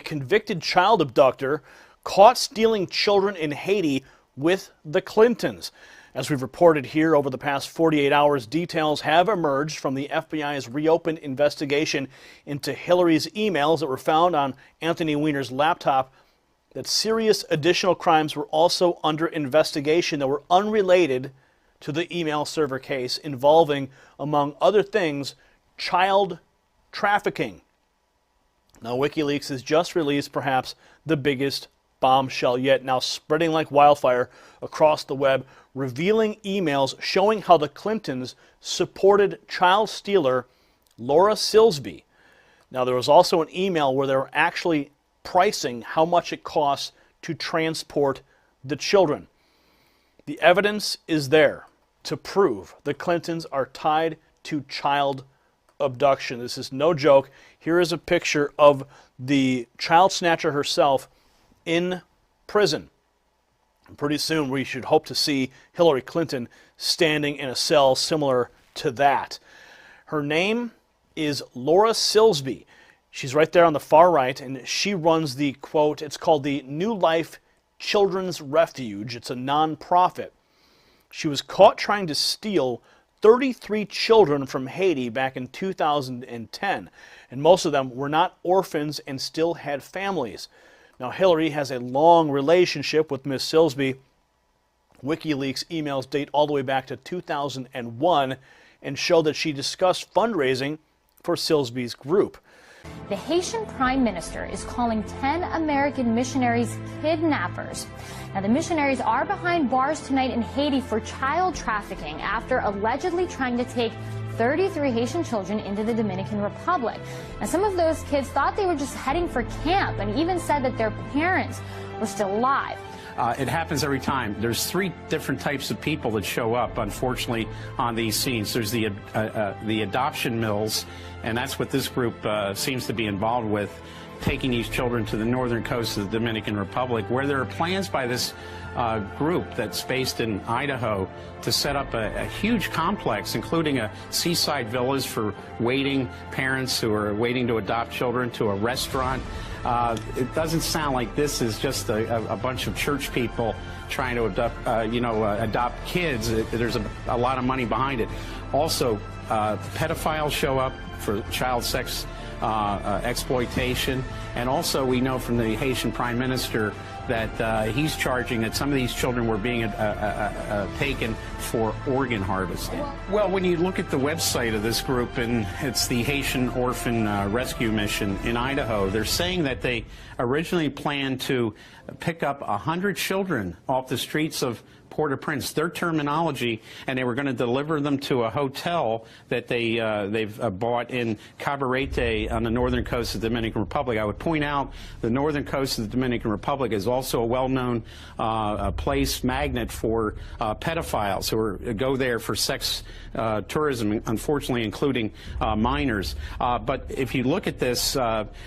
convicted child abductor caught stealing children in Haiti with the Clintons. As we've reported here over the past 48 hours, details have emerged from the FBI's reopened investigation into Hillary's emails that were found on Anthony Weiner's laptop that serious additional crimes were also under investigation that were unrelated to the email server case involving, among other things, child trafficking. Now, WikiLeaks has just released perhaps the biggest bombshell yet, now spreading like wildfire across the web, revealing emails showing how the Clintons supported child stealer Laura Silsby. Now, there was also an email where they were actually pricing how much it costs to transport the children. The evidence is there to prove the Clintons are tied to child abduction. This is no joke. Here is a picture of the child snatcher herself in prison. And pretty soon we should hope to see Hillary Clinton standing in a cell similar to that. Her name is Laura Silsby. She's right there on the far right, and she runs the, quote, it's called the New Life Children's Refuge. It's a nonprofit. She was caught trying to steal 33 children from Haiti back in 2010, and most of them were not orphans and still had families. Now, Hillary has a long relationship with Miss Silsby. WikiLeaks emails date all the way back to 2001 and show that she discussed fundraising for Silsby's group. The Haitian Prime Minister is calling 10 American missionaries kidnappers. Now, the missionaries are behind bars tonight in Haiti for child trafficking after allegedly trying to take 33 Haitian children into the Dominican Republic. And some of those kids thought they were just heading for camp and even said that their parents were still alive. It happens every time. There's three different types of people that show up, unfortunately, on these scenes. There's the adoption mills, and that's what this group seems to be involved with, taking these children to the northern coast of the Dominican Republic, where there are plans by this group that's based in Idaho to set up a huge complex, including a seaside villas for waiting parents who are waiting to adopt children, to a restaurant. It doesn't sound like this is just a bunch of church people trying to adopt kids. There's a lot of money behind it. Also, pedophiles show up for child sex exploitation, and also we know from the Haitian Prime Minister that he's charging that some of these children were being taken for organ harvesting. Well, when you look at the website of this group, and it's the Haitian Orphan Rescue Mission in Idaho, they're saying that they originally planned to pick up 100 children off the streets of Port-au-Prince, their terminology, and they were going to deliver them to a hotel that they've bought in Cabarete on the northern coast of the Dominican Republic. I would point out the northern coast of the Dominican Republic is also a well-known place magnet for pedophiles who go there for sex tourism, unfortunately including minors. But if you look at this,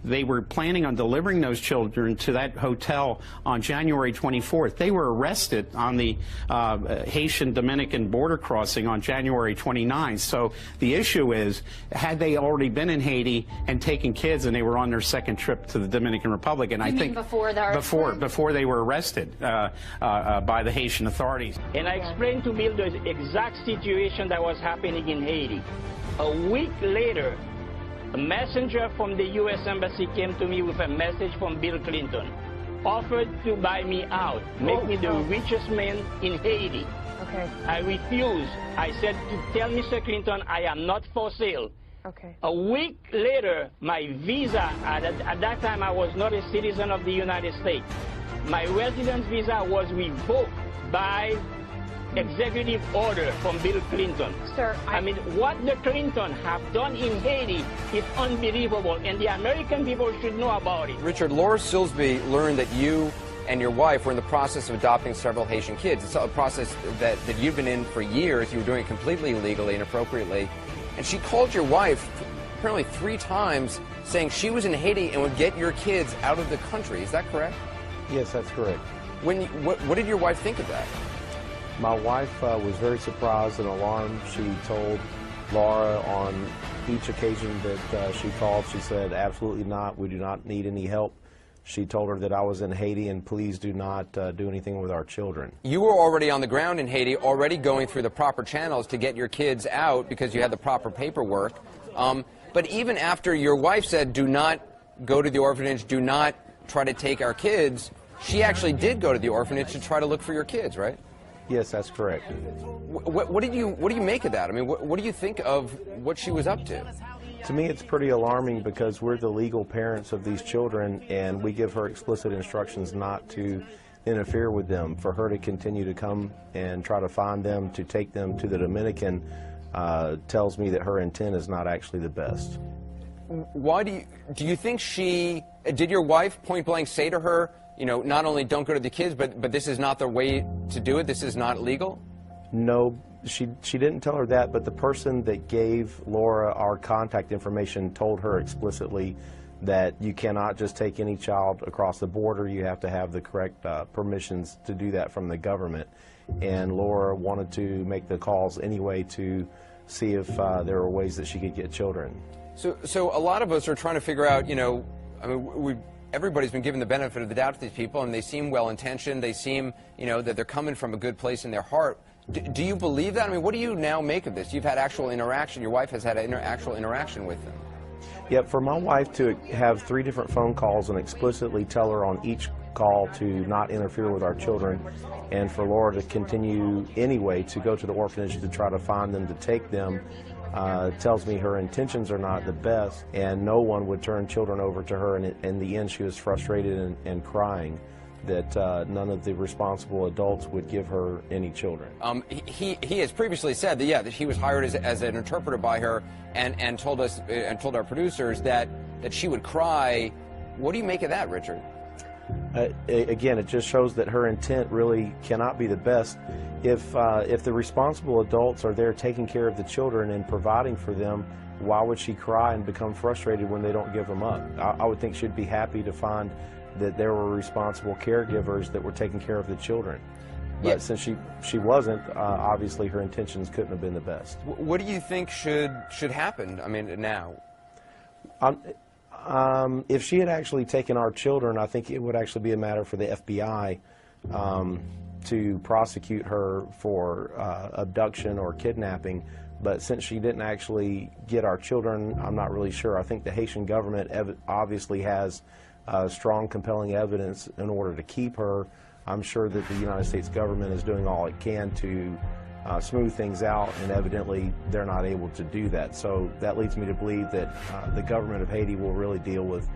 they were planning on delivering those children to that hotel on January 24th. They were arrested on the Haitian-Dominican border crossing on January 29th. So the issue is, had they already been in Haiti and taken kids and they were on their second trip to the Dominican Republic? And I think before they were arrested by the Haitian authorities. And I explained to Bill the exact situation that was happening in Haiti. A week later, a messenger from the U.S. Embassy came to me with a message from Bill Clinton. Offered to buy me out, make me the richest man in Haiti. Okay. I refused. I said to tell Mr. Clinton I am not for sale. Okay. A week later, my visa, at that time I was not a citizen of the United States. My residence visa was revoked by executive order from Bill Clinton. Sir, I mean, what the Clinton have done in Haiti is unbelievable, and the American people should know about it. Richard, Laura Silsby learned that you and your wife were in the process of adopting several Haitian kids. It's a process that you've been in for years. You were doing it completely illegally and inappropriately. And she called your wife apparently 3 times saying she was in Haiti and would get your kids out of the country. Is that correct? Yes, that's correct. What did your wife think of that? My wife was very surprised and alarmed. She told Laura on each occasion that she called, she said, absolutely not, we do not need any help. She told her that I was in Haiti and please do not do anything with our children. You were already on the ground in Haiti, already going through the proper channels to get your kids out because you had the proper paperwork. But even after your wife said, do not go to the orphanage, do not try to take our kids, she actually did go to the orphanage to try to look for your kids, right? Yes, that's correct. What do you make of that? I mean, what do you think of what she was up to? To me, it's pretty alarming because we're the legal parents of these children, and we give her explicit instructions not to interfere with them. For her to continue to come and try to find them, to take them to the Dominican, tells me that her intent is not actually the best. Why do you think did your wife point blank say to her, you know, not only don't go to the kids, but this is not the way to do it, this is not legal? No, she didn't tell her that, but the person that gave Laura our contact information told her explicitly that you cannot just take any child across the border. You have to have the correct permissions to do that from the government. And Laura wanted to make the calls anyway to see if there were ways that she could get children. So a lot of us are trying to figure out, you know, I mean, everybody's been given the benefit of the doubt to these people, and they seem well-intentioned. They seem, you know, that they're coming from a good place in their heart. Do you believe that? I mean, what do you now make of this? You've had actual interaction. Your wife has had actual interaction with them. Yeah, for my wife to have 3 different phone calls and explicitly tell her on each call to not interfere with our children, and for Laura to continue anyway to go to the orphanage to try to find them, to take them, tells me her intentions are not the best, and no one would turn children over to her. And in the end, she was frustrated and crying that none of the responsible adults would give her any children. He has previously said that, yeah, that he was hired as an interpreter by her, and told us and told our producers that she would cry. What do you make of that, Richard? Again, it just shows that her intent really cannot be the best. If the responsible adults are there taking care of the children and providing for them, why would she cry and become frustrated when they don't give them up? I would think she'd be happy to find that there were responsible caregivers that were taking care of the children. But since she wasn't, obviously her intentions couldn't have been the best. What do you think should happen, I mean, now? If she had actually taken our children, I think it would actually be a matter for the FBI to prosecute her for abduction or kidnapping. But since she didn't actually get our children, I'm not really sure. I think the Haitian government obviously has strong, compelling evidence in order to keep her. I'm sure that the United States government is doing all it can to smooth things out, and evidently they're not able to do that. So that leads me to believe that the government of Haiti will really deal with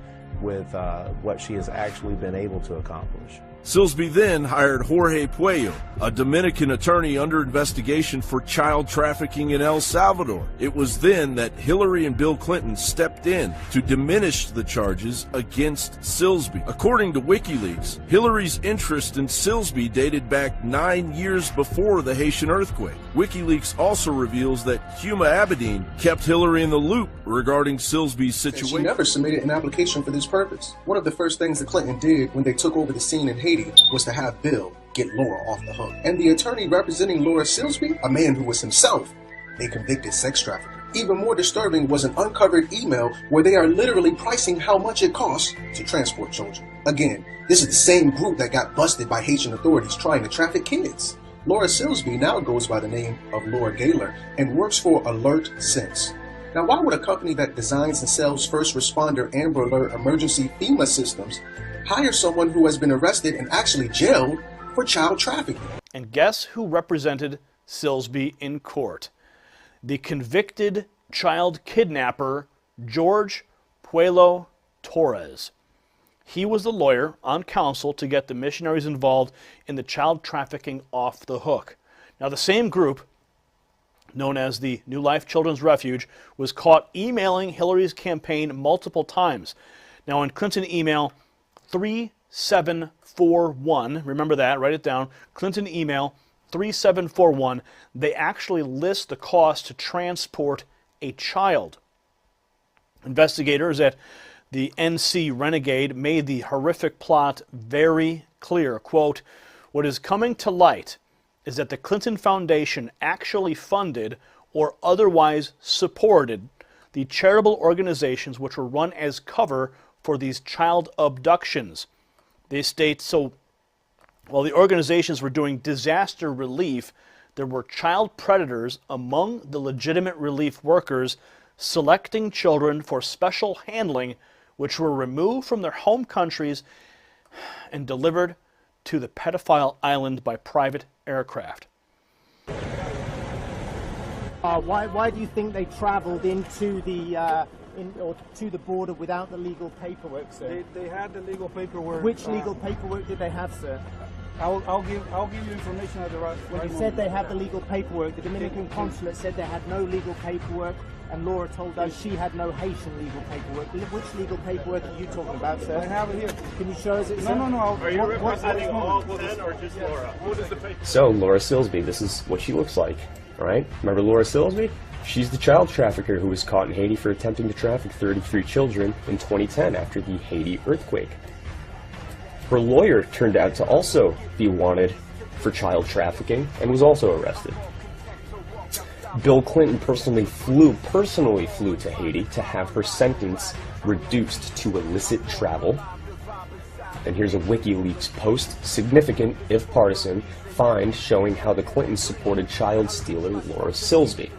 what she has actually been able to accomplish. Silsby then hired Jorge Puello, a Dominican attorney under investigation for child trafficking in El Salvador. It was then that Hillary and Bill Clinton stepped in to diminish the charges against Silsby. According to WikiLeaks, Hillary's interest in Silsby dated back 9 years before the Haitian earthquake. WikiLeaks also reveals that Huma Abedin kept Hillary in the loop regarding Silsby's situation. She never submitted an application for this purpose. One of the first things that Clinton did when they took over the scene in Haiti was to have Bill get Laura off the hook. And the attorney representing Laura Silsby, a man who was himself a convicted sex trafficker. Even more disturbing was an uncovered email where they are literally pricing how much it costs to transport children. Again, this is the same group that got busted by Haitian authorities trying to traffic kids. Laura Silsby now goes by the name of Laura Gaylor and works for Alert Sense. Now, why would a company that designs and sells first responder Amber Alert emergency FEMA systems hire someone who has been arrested and actually jailed for child trafficking? And guess who represented Silsby in court? The convicted child kidnapper, George Puello Torres. He was the lawyer on counsel to get the missionaries involved in the child trafficking off the hook. Now, the same group, known as the New Life Children's Refuge, was caught emailing Hillary's campaign multiple times. Now, in Clinton email 3741, remember that, write it down, Clinton email 3741, they actually list the cost to transport a child. Investigators at the NC Renegade made the horrific plot very clear. Quote, "What is coming to light is that the Clinton Foundation actually funded or otherwise supported the charitable organizations which were run as cover for these child abductions. They state, so while the organizations were doing disaster relief, there were child predators among the legitimate relief workers selecting children for special handling, which were removed from their home countries and delivered to the pedophile island by private aircraft. Why do you think they travelled into the to the border without the legal paperwork, sir? They had the legal paperwork. Which legal paperwork did they have, sir? I'll give you information at the right When right you said they moment. had the legal paperwork, the Dominican consulate said they had no legal paperwork, and Laura told us she had no Haitian legal paperwork. Which legal paperwork are you talking about, sir? I have it here. Can you show us it, sir? No. Are you representing all 10 or just Laura? What is the paper? So, Laura Silsby, this is what she looks like, right? Remember Laura Silsby? She's the child trafficker who was caught in Haiti for attempting to traffic 33 children in 2010 after the Haiti earthquake. Her lawyer turned out to also be wanted for child trafficking and was also arrested. Bill Clinton personally flew to Haiti to have her sentence reduced to illicit travel. And here's a WikiLeaks post, significant, if partisan, find showing how the Clintons supported child stealer Laura Silsby.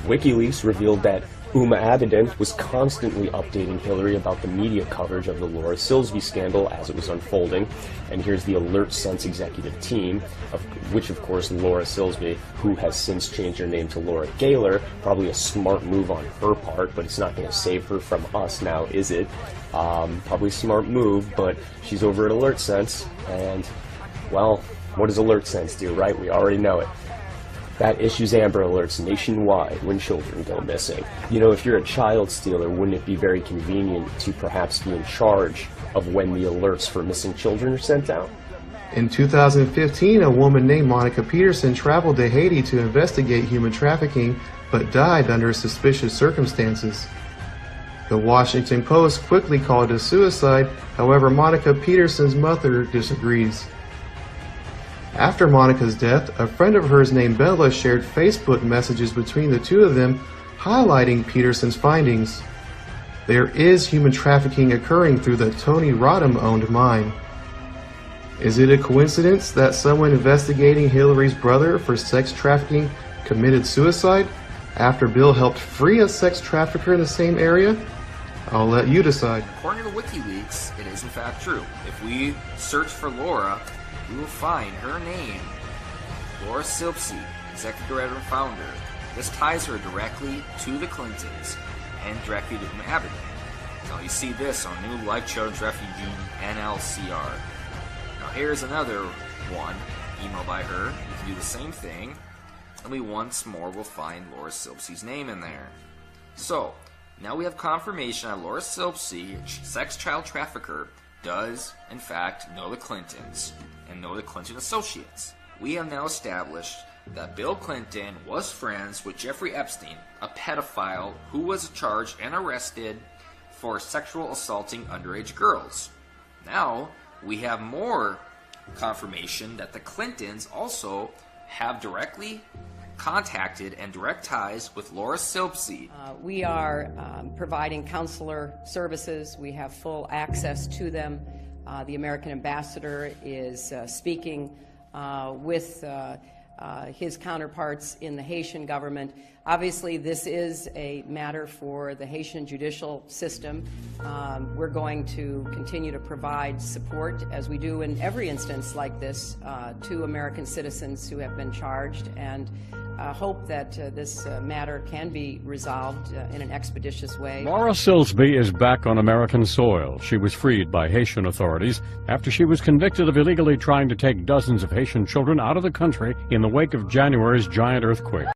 WikiLeaks revealed that Uma Abedin was constantly updating Hillary about the media coverage of the Laura Silsby scandal as it was unfolding. And here's the Alert Sense executive team, of which of course Laura Silsby, who has since changed her name to Laura Gaylor, probably a smart move on her part, but it's not going to save her from us now, is it? Probably a smart move, but she's over at Alert Sense, and, well, what does Alert Sense do, right? We already know it. That issues Amber Alerts nationwide when children go missing. You know, if you're a child stealer, wouldn't it be very convenient to perhaps be in charge of when the alerts for missing children are sent out? In 2015, a woman named Monica Peterson traveled to Haiti to investigate human trafficking, but died under suspicious circumstances. The Washington Post quickly called it suicide, however, Monica Peterson's mother disagrees. After Monica's death, a friend of hers named Bella shared Facebook messages between the two of them, highlighting Peterson's findings. There is human trafficking occurring through the Tony Rodham-owned mine. Is it a coincidence that someone investigating Hillary's brother for sex trafficking committed suicide after Bill helped free a sex trafficker in the same area? I'll let you decide. According to WikiLeaks, it is in fact true. If we search for Laura, we will find her name, Laura Silsby, executive director and founder. This ties her directly to the Clintons and directly to Uma Abedin. Now you see this on New Life Children's Refugee NLCR. Now here's another one, emailed by her. You can do the same thing, and we once more will find Laura Silsby's name in there. So, now we have confirmation that Laura Silsby, sex child trafficker, does, in fact, know the Clintons and know the Clinton associates. We have now established that Bill Clinton was friends with Jeffrey Epstein, a pedophile who was charged and arrested for sexual assaulting underage girls. Now, we have more confirmation that the Clintons also have directly contacted and direct ties with Laura Silsby. We are providing counselor services. We have full access to them. The American ambassador is speaking with his counterparts in the Haitian government. Obviously, this is a matter for the Haitian judicial system. We're going to continue to provide support, as we do in every instance like this, to American citizens who have been charged, and hope that this matter can be resolved in an expeditious way. Laura Silsby is back on American soil. She was freed by Haitian authorities after she was convicted of illegally trying to take dozens of Haitian children out of the country in the wake of January's giant earthquake.